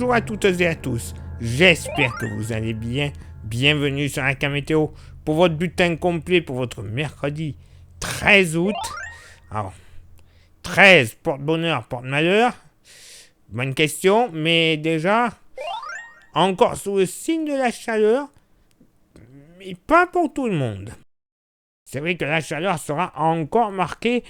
Bonjour à toutes et à tous, j'espère que vous allez bien. Bienvenue sur Aka Météo pour votre bulletin complet pour votre mercredi 13 août. Alors, 13 porte-bonheur, porte-malheur. Bonne question, mais déjà, encore sous le signe de la chaleur, mais pas pour tout le monde. C'est vrai que la chaleur sera encore marquée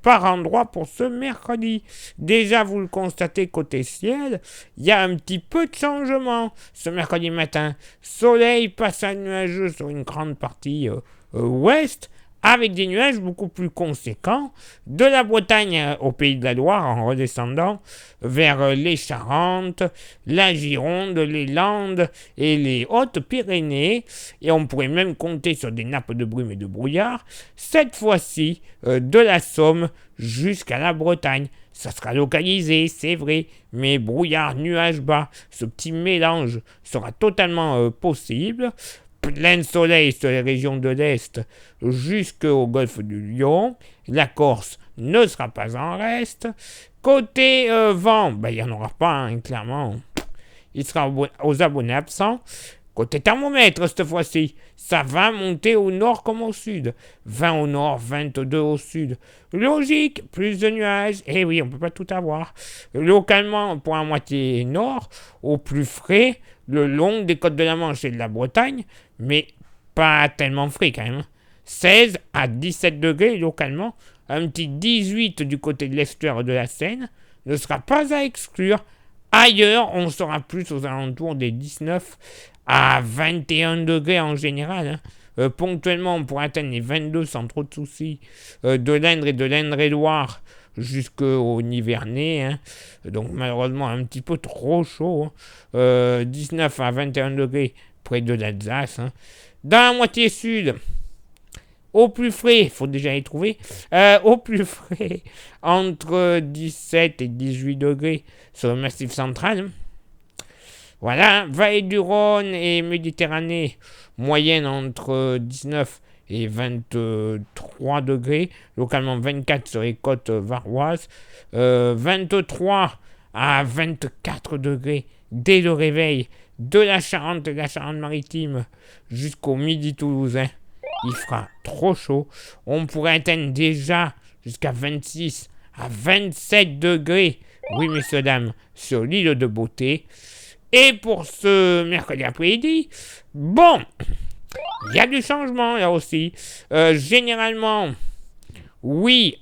par endroits pour ce mercredi. Déjà, vous le constatez côté ciel, il y a un petit peu de changement ce mercredi matin. Soleil passe à nuageux sur une grande partie ouest, avec des nuages beaucoup plus conséquents de la Bretagne au Pays de la Loire en redescendant vers les Charentes, la Gironde, les Landes et les Hautes-Pyrénées. Et on pourrait même compter sur des nappes de brume et de brouillard, cette fois-ci de la Somme jusqu'à la Bretagne. Ça sera localisé, c'est vrai, mais brouillard, nuages bas, ce petit mélange sera totalement possible. Plein soleil sur les régions de l'Est jusqu'au golfe du Lion. La Corse ne sera pas en reste. Côté vent, il n'y en aura pas, clairement. Il sera aux abonnés absents. Côté thermomètre, cette fois-ci, ça va monter au nord comme au sud. 20 au nord, 22 au sud. Logique, plus de nuages. Eh oui, on ne peut pas tout avoir. Localement, pour la moitié nord, au plus frais, le long des côtes de la Manche et de la Bretagne, mais pas tellement frais quand même. 16 à 17 degrés localement, un petit 18 du côté de l'estuaire de la Seine, ne sera pas à exclure. Ailleurs, on sera plus aux alentours des 19 à 21 degrés en général. Ponctuellement, on pourrait atteindre les 22 sans trop de soucis. De l'Indre et de l'Indre-et-Loire jusqu'au Nivernais. Donc malheureusement, un petit peu trop chaud. 19 à 21 degrés près de l'Alsace. Dans la moitié sud, au plus frais, il faut déjà y trouver, au plus frais, entre 17 et 18 degrés sur le massif central. Voilà, Vallée du Rhône et Méditerranée, moyenne entre 19 et 23 degrés, localement 24 sur les côtes varoises, 23 à 24 degrés dès le réveil de la Charente et de la Charente-Maritime jusqu'au midi toulousain. Il fera trop chaud. On pourrait atteindre déjà jusqu'à 26 à 27 degrés, oui messieurs dames, sur l'île de Beauté. Et pour ce mercredi après-midi, bon, il y a du changement là aussi. Généralement, oui,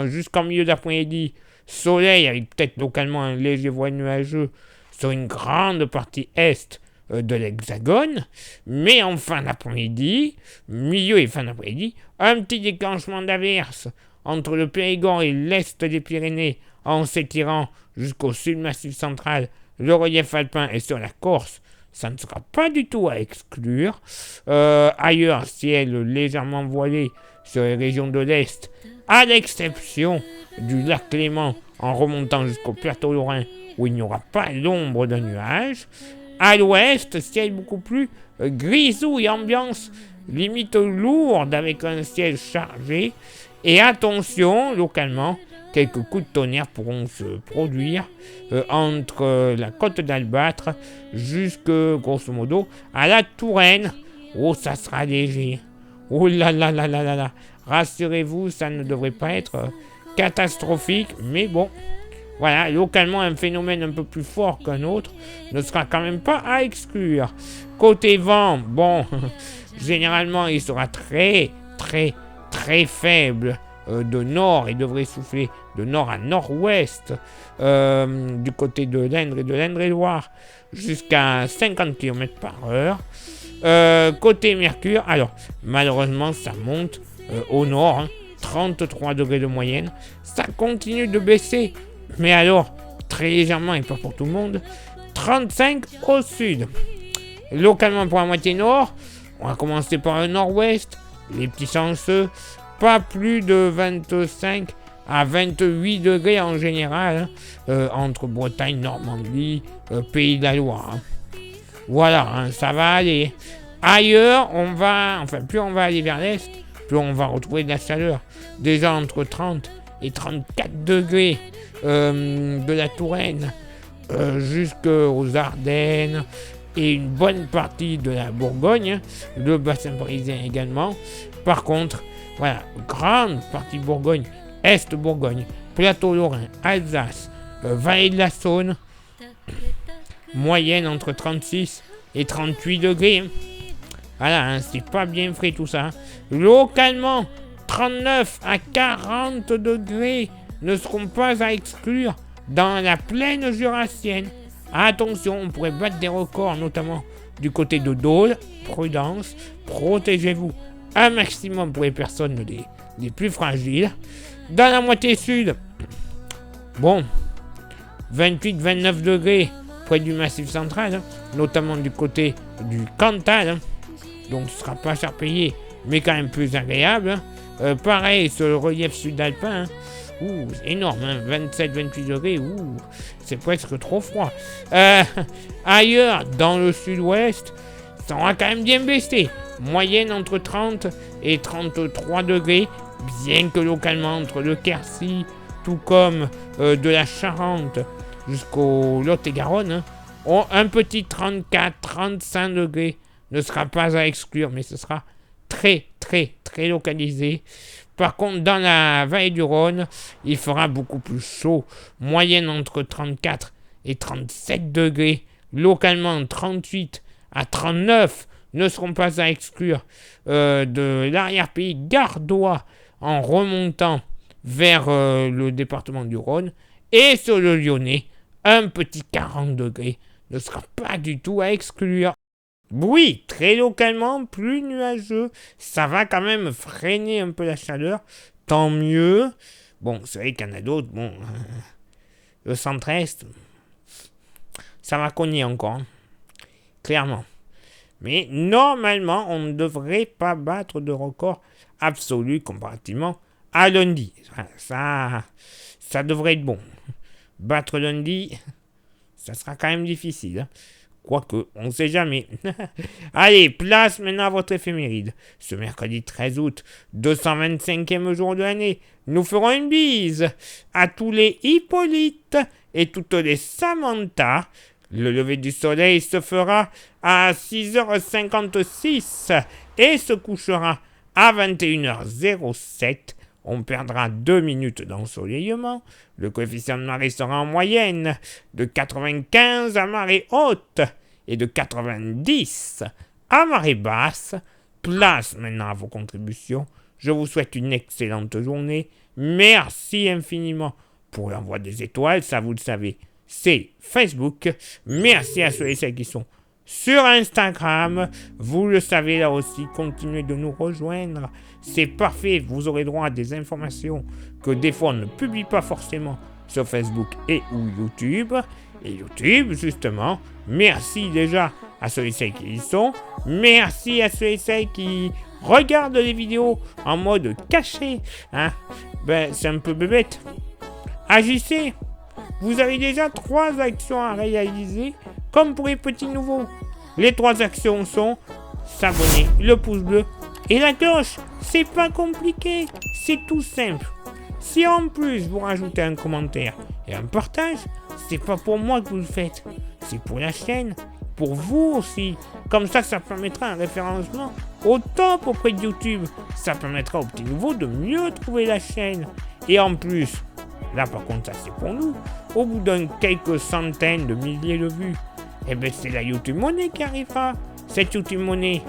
jusqu'en milieu d'après-midi, soleil avec peut-être localement un léger voile nuageux sur une grande partie est de l'Hexagone, mais en fin d'après-midi, milieu et fin d'après-midi, un petit déclenchement d'averses entre le Périgord et l'est des Pyrénées en s'étirant jusqu'au sud massif central, le relief alpin et sur la Corse. Ça ne sera pas du tout à exclure. Ailleurs, ciel légèrement voilé sur les régions de l'Est, à l'exception du lac Léman en remontant jusqu'au plateau lorrain où il n'y aura pas l'ombre d'un nuage. À l'ouest, ciel beaucoup plus grisouille, ambiance limite lourde avec un ciel chargé. Et attention, localement, quelques coups de tonnerre pourront se produire entre la côte d'Albâtre jusque, grosso modo, à la Touraine. Oh, ça sera léger. Oh là là là là là là. Rassurez-vous, ça ne devrait pas être catastrophique, mais bon. Voilà, localement, un phénomène un peu plus fort qu'un autre ne sera quand même pas à exclure. Côté vent, bon, généralement, il sera très, très, très faible de nord. Il devrait souffler de nord à nord-ouest du côté de l'Indre et de l'Indre-et-Loire jusqu'à 50 km par heure. Côté Mercure, alors, malheureusement, ça monte au nord, 33 degrés de moyenne. Ça continue de baisser. Mais alors, très légèrement et pas pour tout le monde, 35 au sud. Localement pour la moitié nord, on va commencer par le nord-ouest, les petits chanceux, pas plus de 25 à 28 degrés en général, entre Bretagne, Normandie, Pays de la Loire. Voilà, ça va aller. Ailleurs, plus on va aller vers l'est, plus on va retrouver de la chaleur. Déjà entre 30 et 34 degrés de la Touraine jusqu'aux Ardennes et une bonne partie de la Bourgogne, le bassin parisien également. Par contre, voilà, grande partie Bourgogne, Est Bourgogne, Plateau Lorrain, Alsace, Vallée de la Saône, moyenne entre 36 et 38 degrés. Voilà, hein, c'est pas bien frais tout ça. Localement, 39 à 40 degrés ne seront pas à exclure dans la plaine jurassienne. Attention, on pourrait battre des records, notamment du côté de Dole. Prudence, protégez-vous un maximum pour les personnes les plus fragiles. Dans la moitié sud, bon, 28-29 degrés près du Massif central, hein, notamment du côté du Cantal, hein, donc ce sera pas cher payé, mais quand même plus agréable. Hein. Pareil sur le relief sud-alpin, hein. C'est énorme, hein, 27-28 degrés, c'est presque trop froid. Ailleurs, dans le sud-ouest, ça aura quand même bien baissé. Moyenne entre 30 et 33 degrés, bien que localement entre le Quercy, tout comme de la Charente jusqu'au Lot-et-Garonne, hein, un petit 34-35 degrés ne sera pas à exclure, mais ce sera très localisé. Par contre, dans la vallée du Rhône, il fera beaucoup plus chaud, moyenne entre 34 et 37 degrés, localement 38 à 39 ne seront pas à exclure de l'arrière-pays gardois en remontant vers le département du Rhône, et sur le Lyonnais, un petit 40 degrés ne sera pas du tout à exclure. Oui, très localement, plus nuageux, ça va quand même freiner un peu la chaleur, tant mieux. Bon, c'est vrai qu'il y en a d'autres, bon, le centre-est, ça va cogner encore, hein, clairement. Mais normalement, on ne devrait pas battre de record absolu comparativement à lundi. Ça devrait être bon. Battre lundi, ça sera quand même difficile, hein. Quoique, on ne sait jamais. Allez, place maintenant à votre éphéméride. Ce mercredi 13 août, 225e jour de l'année, nous ferons une bise à tous les Hippolytes et toutes les Samantha. Le lever du soleil se fera à 6h56 et se couchera à 21h07. On perdra 2 minutes d'ensoleillement. Le coefficient de marée sera en moyenne de 95 à marée haute et de 90 à marée basse. Place maintenant à vos contributions. Je vous souhaite une excellente journée. Merci infiniment pour l'envoi des étoiles, ça vous le savez, c'est Facebook. Merci à ceux et celles qui sont sur Instagram. Vous le savez là aussi, continuez de nous rejoindre. C'est parfait, vous aurez droit à des informations que des fois on ne publie pas forcément sur Facebook et ou YouTube. Et YouTube, justement, merci déjà à ceux et celles qui y sont. Merci à ceux et celles qui regardent les vidéos en mode caché. Hein, c'est un peu bébête. Agissez. Vous avez déjà 3 actions à réaliser, comme pour les petits nouveaux. Les 3 actions sont s'abonner, le pouce bleu et la cloche. C'est pas compliqué, c'est tout simple. Si en plus vous rajoutez un commentaire et un partage, c'est pas pour moi que vous le faites, c'est pour la chaîne, pour vous aussi. Comme ça permettra un référencement au top auprès de YouTube. Ça permettra aux petits nouveaux de mieux trouver la chaîne. Et en plus, là par contre ça c'est pour nous, au bout d'un quelques centaines de milliers de vues, c'est la YouTube Money qui arrivera. Cette YouTube Money,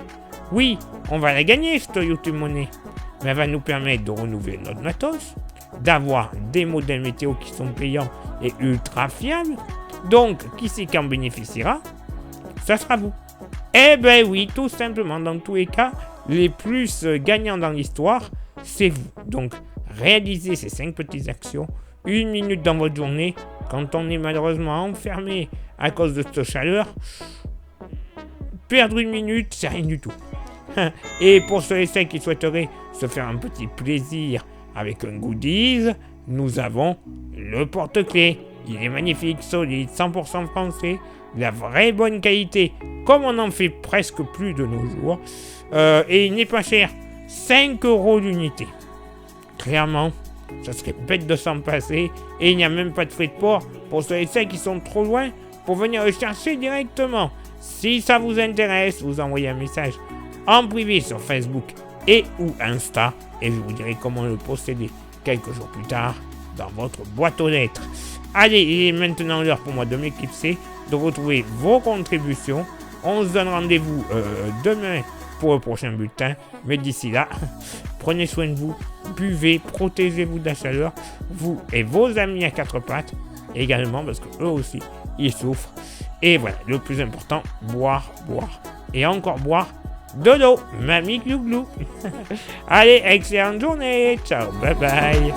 oui, on va la gagner cette YouTube Money, mais elle va nous permettre de renouveler notre matos, d'avoir des modèles météo qui sont payants et ultra fiables. Donc, qui c'est qui en bénéficiera? Ça sera vous. Oui, tout simplement, dans tous les cas, les plus gagnants dans l'histoire, c'est vous. Donc, réalisez ces 5 petites actions, 1 minute dans votre journée, quand on est malheureusement enfermé à cause de cette chaleur. Perdre 1 minute, c'est rien du tout. Et pour ceux et celles qui souhaiteraient se faire un petit plaisir avec un goodies, nous avons le porte-clés. Il est magnifique, solide, 100% français, de la vraie bonne qualité, comme on en fait presque plus de nos jours. Et il n'est pas cher, 5 € l'unité. Clairement, ça serait bête de s'en passer. Et il n'y a même pas de frais de port pour ceux et celles qui sont trop loin pour venir le chercher directement. Si ça vous intéresse, vous envoyez un message en privé sur Facebook et ou Insta et je vous dirai comment le posséder quelques jours plus tard dans votre boîte aux lettres. Allez, il est maintenant l'heure pour moi de m'éclipser, de retrouver vos contributions. On se donne rendez-vous demain pour le prochain bulletin. Mais d'ici là, prenez soin de vous, buvez, protégez-vous de la chaleur, vous et vos amis à quatre pattes, également parce que eux aussi, ils souffrent. Et voilà, le plus important, boire, boire. Et encore boire de l'eau, mamie glouglou. Allez, excellente journée, ciao, bye bye.